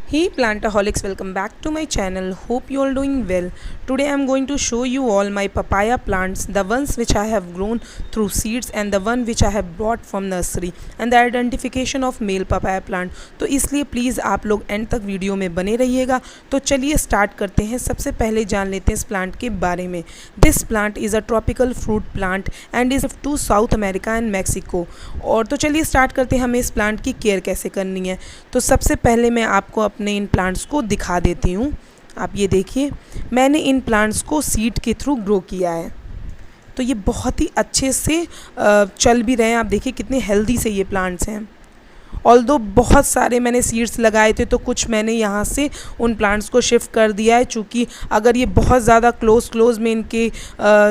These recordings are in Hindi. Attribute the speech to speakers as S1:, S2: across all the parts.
S1: Hey plantaholics, welcome back to my channel. Hope you all doing well. Today I am going to show you all my papaya plants, the ones which I have grown through seeds and the one which I have brought from nursery, and the identification of male papaya plant. तो इसलिए प्लीज़ आप लोग एंड तक वीडियो में बने रहिएगा। तो चलिए स्टार्ट करते हैं। सबसे पहले जान लेते हैं इस प्लांट के बारे में। This plant is a tropical fruit plant and is to south America and Mexico. और तो चलिए स्टार्ट करते हैं हमें इस प्लांट की केयर कैसे करनी है। तो सबसे पहले मैं आपको अपने इन प्लांट्स को दिखा देती हूँ। आप ये देखिए, मैंने इन प्लांट्स को सीड के थ्रू ग्रो किया है। तो ये बहुत ही अच्छे से चल भी रहे हैं। आप देखिए कितने हेल्दी से ये प्लांट्स हैं। ऑल्दो बहुत सारे मैंने सीड्स लगाए थे, तो कुछ मैंने यहाँ से उन प्लांट्स को शिफ्ट कर दिया है, चूँकि अगर ये बहुत ज़्यादा क्लोज में इनके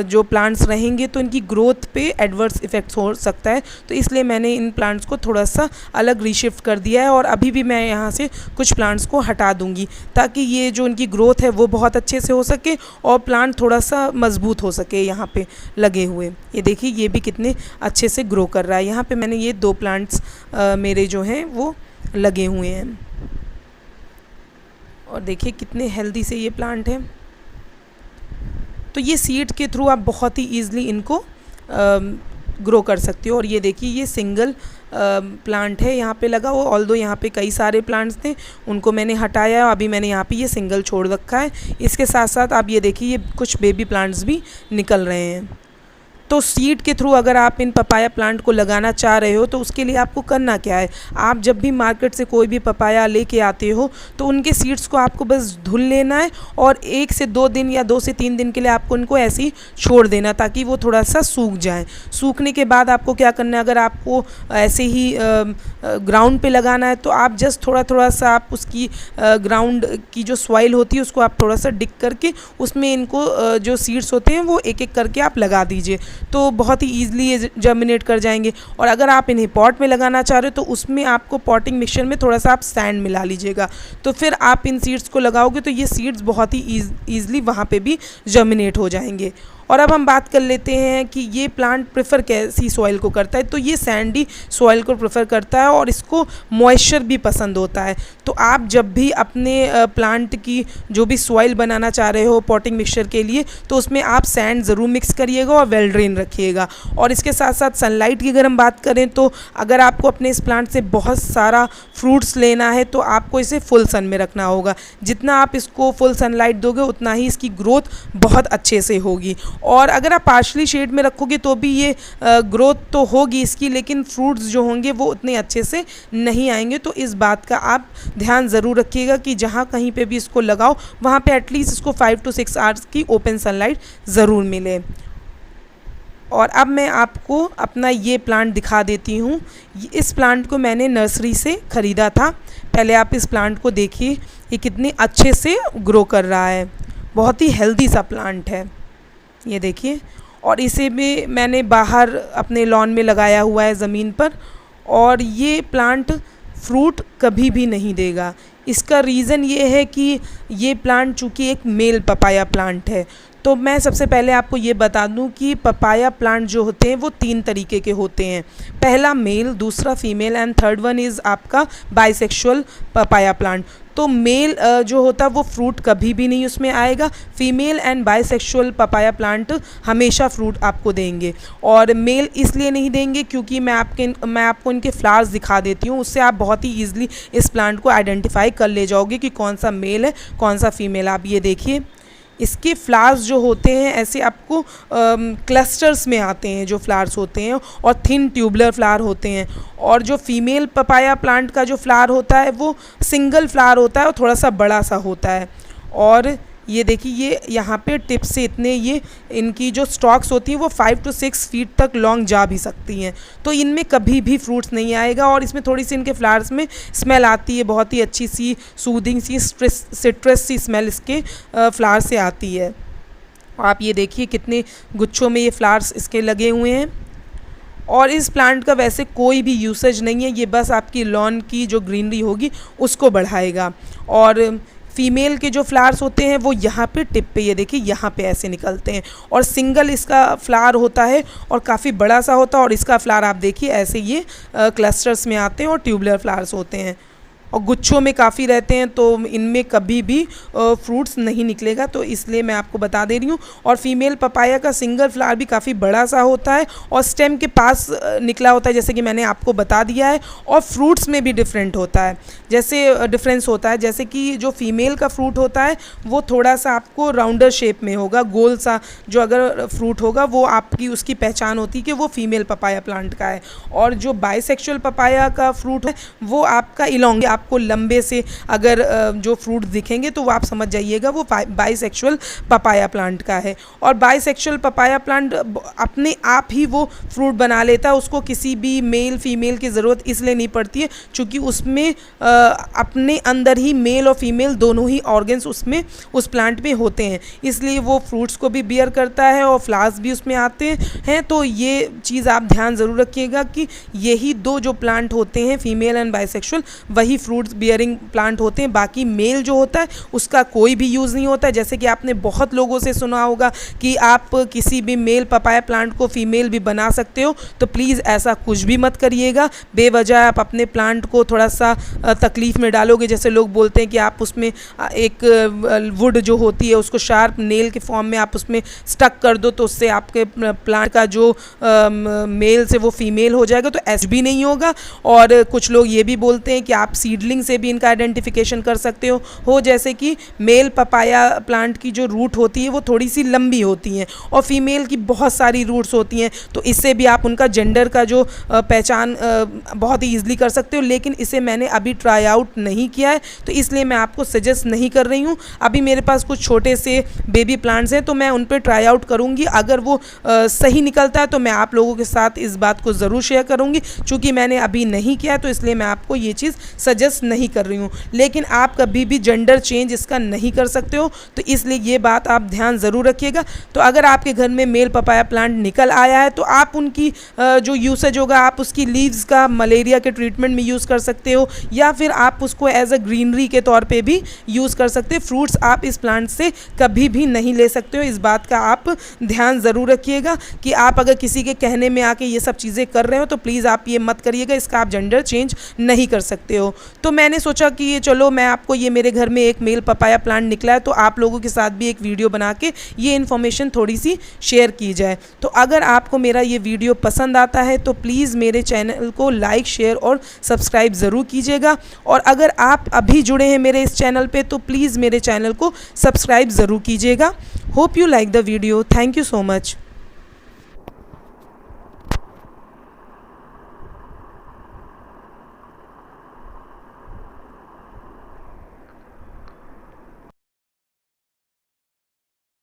S1: जो प्लांट्स रहेंगे तो इनकी ग्रोथ पे एडवर्स इफ़ेक्ट्स हो सकता है। तो इसलिए मैंने इन प्लांट्स को थोड़ा सा अलग रीशिफ्ट कर दिया है। और अभी भी मैं यहाँ से कुछ प्लांट्स को हटा दूँगी ताकि ये जो इनकी ग्रोथ है वो बहुत अच्छे से हो सके और प्लांट थोड़ा सा मजबूत हो सके यहाँ पे लगे हुए। ये देखिए ये भी कितने अच्छे से ग्रो कर रहा है। यहाँ पे मैंने ये 2 प्लांट्स मेरे जो हैं वो लगे हुए हैं और देखिए कितने हेल्दी से ये प्लांट है। तो ये सीड के थ्रू आप बहुत ही ईजिली इनको ग्रो कर सकते हो। और ये देखिए ये सिंगल प्लांट है यहाँ पे लगा हुआ। ऑल्दो यहाँ पे कई सारे प्लांट्स थे, उनको मैंने हटाया है। अभी मैंने यहाँ पे ये सिंगल छोड़ रखा है। इसके साथ साथ आप ये देखिए ये कुछ बेबी प्लांट्स भी निकल रहे हैं। तो सीड के थ्रू अगर आप इन पपाया प्लांट को लगाना चाह रहे हो तो उसके लिए आपको करना क्या है, आप जब भी मार्केट से कोई भी पपाया लेके आते हो तो उनके सीड्स को आपको बस धुल लेना है और 1 से 2 दिन या 2 से 3 दिन के लिए आपको उनको ऐसे ही छोड़ देना ताकि वो थोड़ा सा सूख जाए। सूखने के बाद आपको क्या करना है, अगर आपको ऐसे ही ग्राउंड पे लगाना है तो आप जस्ट थोड़ा सा आप उसकी ग्राउंड की जो सॉइल होती है उसको आप थोड़ा सा डिग करके उसमें इनको जो सीड्स होते हैं वो एक एक करके आप लगा दीजिए, तो बहुत ही ईजिली ये जर्मिनेट कर जाएंगे। और अगर आप इन्हें पॉट में लगाना चाह रहे हो तो उसमें आपको पॉटिंग मिक्सचर में थोड़ा सा आप सैंड मिला लीजिएगा। तो फिर आप इन सीड्स को लगाओगे तो ये सीड्स बहुत ही ईजिली वहाँ पे भी जर्मिनेट हो जाएंगे। और अब हम बात कर लेते हैं कि ये प्लांट प्रेफर कैसी सॉइल को करता है। तो ये सैंडी सॉइल को प्रेफर करता है और इसको मॉइस्चर भी पसंद होता है। तो आप जब भी अपने प्लांट की जो भी सॉइल बनाना चाह रहे हो पॉटिंग मिक्सचर के लिए तो उसमें आप सैंड ज़रूर मिक्स करिएगा और वेल ड्रेन रखिएगा। और इसके साथ साथ सनलाइट की अगर हम बात करें तो अगर आपको अपने इस प्लांट से बहुत सारा फ्रूट्स लेना है तो आपको इसे फुल सन में रखना होगा। जितना आप इसको फुल सनलाइट दोगे उतना ही इसकी ग्रोथ बहुत अच्छे से होगी। और अगर आप पार्शली शेड में रखोगे तो भी ये ग्रोथ तो होगी इसकी, लेकिन फ्रूट्स जो होंगे वो उतने अच्छे से नहीं आएंगे। तो इस बात का आप ध्यान ज़रूर रखिएगा कि जहाँ कहीं पे भी इसको लगाओ वहाँ पे एटलीस्ट इसको 5 to 6 आवर्स की ओपन सनलाइट ज़रूर मिले। और अब मैं आपको अपना ये प्लांट दिखा देती हूँ। इस प्लांट को मैंने नर्सरी से ख़रीदा था। पहले आप इस प्लांट को देखिए, ये कितने अच्छे से ग्रो कर रहा है। बहुत ही हेल्दी सा प्लांट है, ये देखिए। और इसे भी मैंने बाहर अपने लॉन में लगाया हुआ है ज़मीन पर। और ये प्लांट फ्रूट कभी भी नहीं देगा। इसका रीज़न ये है कि ये प्लांट चूँकि एक मेल पपाया प्लांट है। तो मैं सबसे पहले आपको ये बता दूं कि पपाया प्लांट जो होते हैं वो 3 तरीके के होते हैं। पहला मेल, दूसरा female and third one is आपका बाइसेक्सुअल पपाया प्लांट। तो मेल जो होता है वो फ्रूट कभी भी नहीं उसमें आएगा। Female and bisexual papaya plant हमेशा फ्रूट आपको देंगे। और मेल इसलिए नहीं देंगे क्योंकि मैं आपको इनके फ्लावर्स दिखा देती हूँ, उससे आप बहुत ही ईजिली इस प्लांट को आइडेंटिफाई कर ले जाओगे कि कौन सा मेल है कौन सा फीमेल। आप ये देखिए इसके फ्लावर्स जो होते हैं ऐसे आपको क्लस्टर्स में आते हैं जो फ्लावर्स होते हैं, और थिन ट्यूबुलर फ्लावर होते हैं। और जो फीमेल पपाया प्लांट का जो फ्लावर होता है वो सिंगल फ्लावर होता है और थोड़ा सा बड़ा सा होता है। और ये देखिए ये यहाँ पे टिप से इतने ये इनकी जो स्टॉक्स होती हैं वो 5 to 6 फीट तक लॉन्ग जा भी सकती हैं। तो इनमें कभी भी फ्रूट्स नहीं आएगा। और इसमें थोड़ी सी इनके फ्लावर्स में स्मेल आती है, बहुत ही अच्छी सी सूदिंग सी सिट्रस सी स्मेल इसके फ्लावर से आती है। आप ये देखिए कितने गुच्छों में ये फ्लावर्स इसके लगे हुए हैं। और इस प्लांट का वैसे कोई भी यूसेज नहीं है, ये बस आपकी लॉन की जो ग्रीनरी होगी उसको बढ़ाएगा। और फीमेल के जो फ्लावर्स होते हैं वो यहाँ पे टिप पे, ये देखिए यहाँ पे ऐसे निकलते हैं। और सिंगल इसका फ्लावर होता है और काफ़ी बड़ा सा होता है। और इसका फ्लावर आप देखिए ऐसे ये क्लस्टर्स में आते हैं और ट्यूबुलर फ्लावर्स होते हैं। और गुच्छों में काफ़ी रहते हैं, तो इनमें कभी भी फ्रूट्स नहीं निकलेगा, तो इसलिए मैं आपको बता दे रही हूँ। और फीमेल पपाया का सिंगल फ्लावर भी काफ़ी बड़ा सा होता है और स्टेम के पास निकला होता है, जैसे कि मैंने आपको बता दिया है। और फ्रूट्स में भी डिफरेंट होता है, जैसे डिफरेंस होता है, जैसे कि जो फीमेल का फ्रूट होता है वो थोड़ा सा आपको राउंडर शेप में होगा, गोल सा जो अगर फ्रूट होगा वो आपकी उसकी पहचान होती है कि वो फीमेल पपाया प्लांट का है। और जो बाइसेक्सुअल पपाया का फ्रूट है वो आपका इलोंगेट, आपको लंबे से अगर जो फ्रूट दिखेंगे तो वो आप समझ जाइएगा वो बाइसेक्सुअल पपाया प्लांट का है। और बाइसेक्सुअल पपाया प्लांट अपने आप ही वो फ्रूट बना लेता है, उसको किसी भी मेल फीमेल की ज़रूरत इसलिए नहीं पड़ती है क्योंकि उसमें अपने अंदर ही मेल और फीमेल दोनों ही ऑर्गन्स उसमें उस प्लांट में होते हैं, इसलिए वो फ्रूट्स को भी बियर करता है और फ्लावर्स भी उसमें आते हैं। तो ये चीज़ आप ध्यान ज़रूर रखिएगा कि यही दो जो प्लांट होते हैं फीमेल एंड बाइसेक्सुअल वही फ्रूट्स बियरिंग प्लांट होते हैं। बाकी मेल जो होता है उसका कोई भी यूज़ नहीं होता है। जैसे कि आपने बहुत लोगों से सुना होगा कि आप किसी भी मेल पपाया प्लांट को फीमेल भी बना सकते हो, तो प्लीज़ ऐसा कुछ भी मत करिएगा। बेवजह आप अपने प्लांट को थोड़ा सा तकलीफ़ में डालोगे। जैसे लोग बोलते हैं कि आप उसमें एक वुड जो होती है उसको शार्प नेल के फॉर्म में आप उसमें स्टक कर दो तो उससे आपके प्लांट का जो मेल से वो फीमेल हो जाएगा, तो ऐसा भी नहीं होगा। और कुछ लोग ये भी बोलते हैं कि आप सीडलिंग से भी इनका आइडेंटिफिकेशन कर सकते हो जैसे कि मेल पपाया प्लांट की जो रूट होती है वो थोड़ी सी लंबी होती हैं और फीमेल की बहुत सारी रूट्स होती हैं, तो इससे भी आप उनका जेंडर का जो पहचान बहुत ही ईजिली कर सकते हो। लेकिन इसे मैंने अभी ट्राई आउट नहीं किया है, तो इसलिए मैं आपको सजेस्ट नहीं कर रही हूँ। अभी मेरे पास कुछ छोटे से बेबी प्लांट्स हैं तो मैं उन पर ट्राई आउट करूँगी। अगर वो सही निकलता है तो मैं आप लोगों के साथ इस बात को ज़रूर शेयर करूँगी। चूँकि मैंने अभी नहीं किया तो इसलिए मैं आपको ये चीज़ सजेस्ट नहीं कर रही हूँ। लेकिन आप कभी भी जेंडर चेंज इसका नहीं कर सकते हो, तो इसलिए ये बात आप ध्यान ज़रूर रखिएगा। तो अगर आपके घर में मेल पपाया प्लांट निकल आया है तो आप उनकी जो यूसेज होगा आप उसकी लीव्स का मलेरिया के ट्रीटमेंट में यूज़ कर सकते हो, या फिर आप उसको एज अ ग्रीनरी के तौर पे भी यूज़ कर सकते हो। फ्रूट्स आप इस प्लांट से कभी भी नहीं ले सकते हो, इस बात का आप ध्यान ज़रूर रखिएगा कि आप अगर किसी के कहने में आके ये सब चीज़ें कर रहे हो तो प्लीज़ आप ये मत करिएगा, इसका आप जेंडर चेंज नहीं कर सकते हो। तो मैंने सोचा कि ये चलो मैं आपको ये मेरे घर में एक मेल पपाया प्लांट निकला है तो आप लोगों के साथ भी एक वीडियो बना के ये इन्फॉर्मेशन थोड़ी सी शेयर की जाए। तो अगर आपको मेरा ये वीडियो पसंद आता है तो प्लीज़ मेरे चैनल को लाइक शेयर और सब्सक्राइब ज़रूर कीजिएगा। और अगर आप अभी जुड़े हैं मेरे इस चैनल पे तो प्लीज़ मेरे चैनल को सब्सक्राइब ज़रूर कीजिएगा। Hope you like the video. Thank you so much.